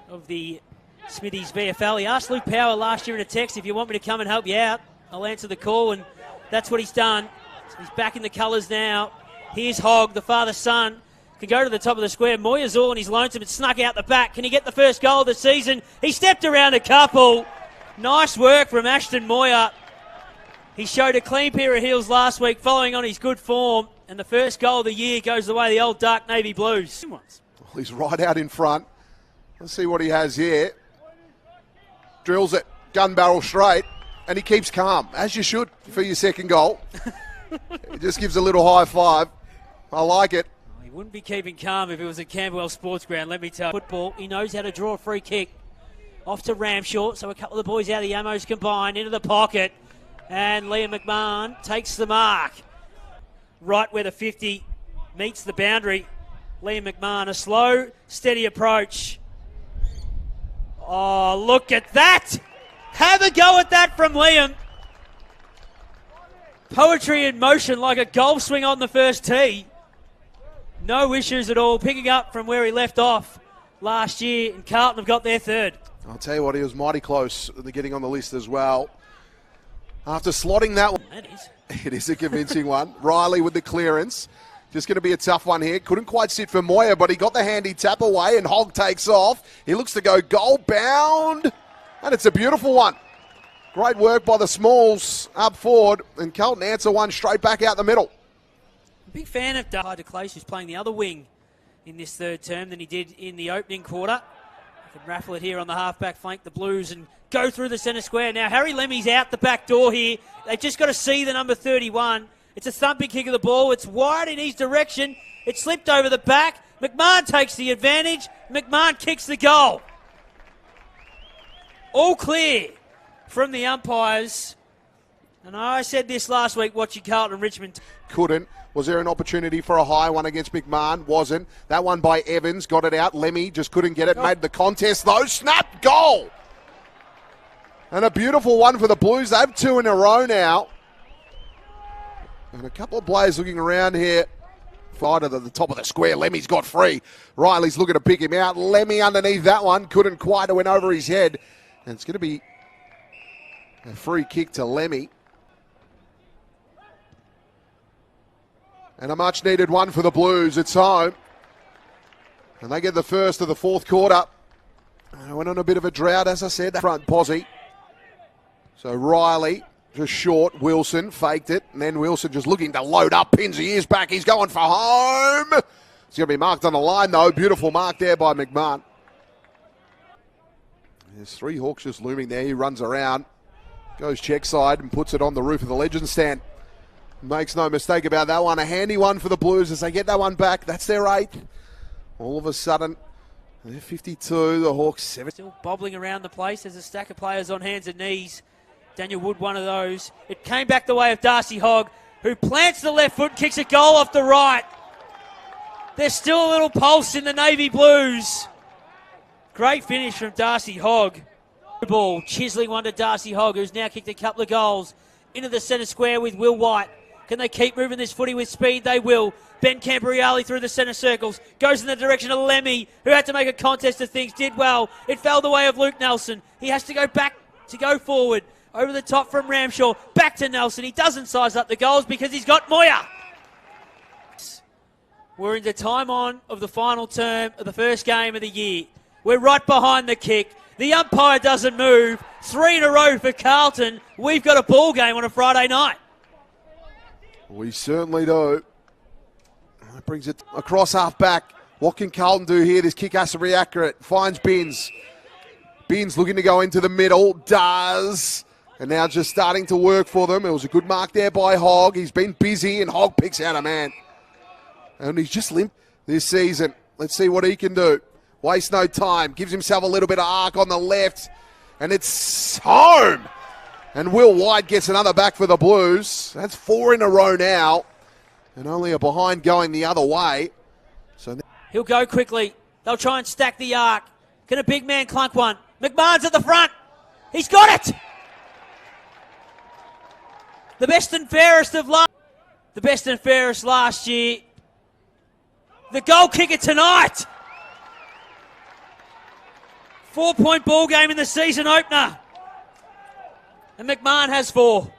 of the Smithies VFL. He asked Luke Power last year in a text, if you want me to come and help you out, I'll answer the call, and that's what he's done. So he's back in the colours now. Here's Hogg, the father-son, can go to the top of the square. Moya's all in his lonesome. It snuck out the back. Can he get the first goal of the season? He stepped around a couple. Nice work from Ashton Moya. He showed a clean pair of heels last week, following on his good form, and the first goal of the year goes the way of the old dark navy blues. Well, he's right out in front. Let's see what he has here. Drills it, gun barrel straight, and he keeps calm, as you should for your second goal. He just gives a little high five. I like it. He wouldn't be keeping calm if it was at Camberwell Sports Ground, let me tell you. Football, he knows how to draw a free kick. Off to Ramshaw, so a couple of the boys out of the Ammos combined into the pocket. And Liam McMahon takes the mark. Right where the 50 meets the boundary. Liam McMahon, a slow, steady approach. Oh, look at that! Have a go at that from Liam. Poetry in motion, like a golf swing on the first tee. No issues at all, picking up from where he left off last year, and Carlton have got their third. I'll tell you what, he was mighty close to getting on the list as well. After slotting that one, it is a convincing one. Riley with the clearance. Just going to be a tough one here. Couldn't quite sit for Moya, but he got the handy tap away, and Hogg takes off. He looks to go goal bound, and it's a beautiful one. Great work by the Smalls up forward, and Carlton answer one straight back out the middle. Big fan of De Clace, who's playing the other wing in this third term than he did in the opening quarter. He can raffle it here on the halfback flank, the Blues, and go through the centre square. Now Harry Lemmy's out the back door here. They've just got to see the number 31. It's a thumping kick of the ball. It's wide in his direction. It slipped over the back. McMahon takes the advantage. McMahon kicks the goal. All clear from the umpires. And I said this last week watching Carlton and Richmond. Couldn't. Was there an opportunity for a high one against McMahon? Wasn't. That one by Evans. Got it out. Lemmy just couldn't get it. Made the contest though. Snap goal. And a beautiful one for the Blues. They have two in a row now. And a couple of players looking around here. Fight at the top of the square. Lemmy's got free. Riley's looking to pick him out. Lemmy underneath that one. Couldn't quite. It went over his head. And it's going to be a free kick to Lemmy. And a much-needed one for the Blues. It's home. And they get the first of the fourth quarter. They went on a bit of a drought, as I said, that front posse. So Riley just short. Wilson faked it. And then Wilson just looking to load up. Pins the ears back. He's going for home. It's going to be marked on the line, though. Beautiful mark there by McMahon. There's three Hawks just looming there. He runs around. Goes check side and puts it on the roof of the Legends stand. Makes no mistake about that one. A handy one for the Blues as they get that one back. That's their eighth. All of a sudden, they're 52. The Hawks 7. Still bobbling around the place. There's a stack of players on hands and knees. Daniel Wood, one of those. It came back the way of Darcy Hogg, who plants the left foot, kicks a goal off the right. There's still a little pulse in the Navy Blues. Great finish from Darcy Hogg. Ball, chiseling one to Darcy Hogg, who's now kicked a couple of goals into the centre square with Will White. Can they keep moving this footy with speed? They will. Ben Cambriali through the centre circles. Goes in the direction of Lemmy, who had to make a contest of things. Did well. It fell the way of Luke Nelson. He has to go back to go forward. Over the top from Ramshaw. Back to Nelson. He doesn't size up the goals because he's got Moya. We're into time on of the final term of the first game of the year. We're right behind the kick. The umpire doesn't move. 3 in a row for Carlton. We've got a ball game on a Friday night. We certainly do. That brings it across half back. What can Carlton do here? This kick has to be accurate. Finds Binns. Binns looking to go into the middle. Does. And now just starting to work for them. It was a good mark there by Hogg. He's been busy and Hogg picks out a man. And he's just limped this season. Let's see what he can do. Waste no time. Gives himself a little bit of arc on the left. And it's home. And Will White gets another back for the Blues. That's 4 in a row now. And only a behind going the other way. So he'll go quickly. They'll try and stack the arc. Can a big man clunk one? McMahon's at the front. He's got it. The best and fairest of last year. The goal kicker tonight. 4-point ball game in the season opener. And McMahon has 4.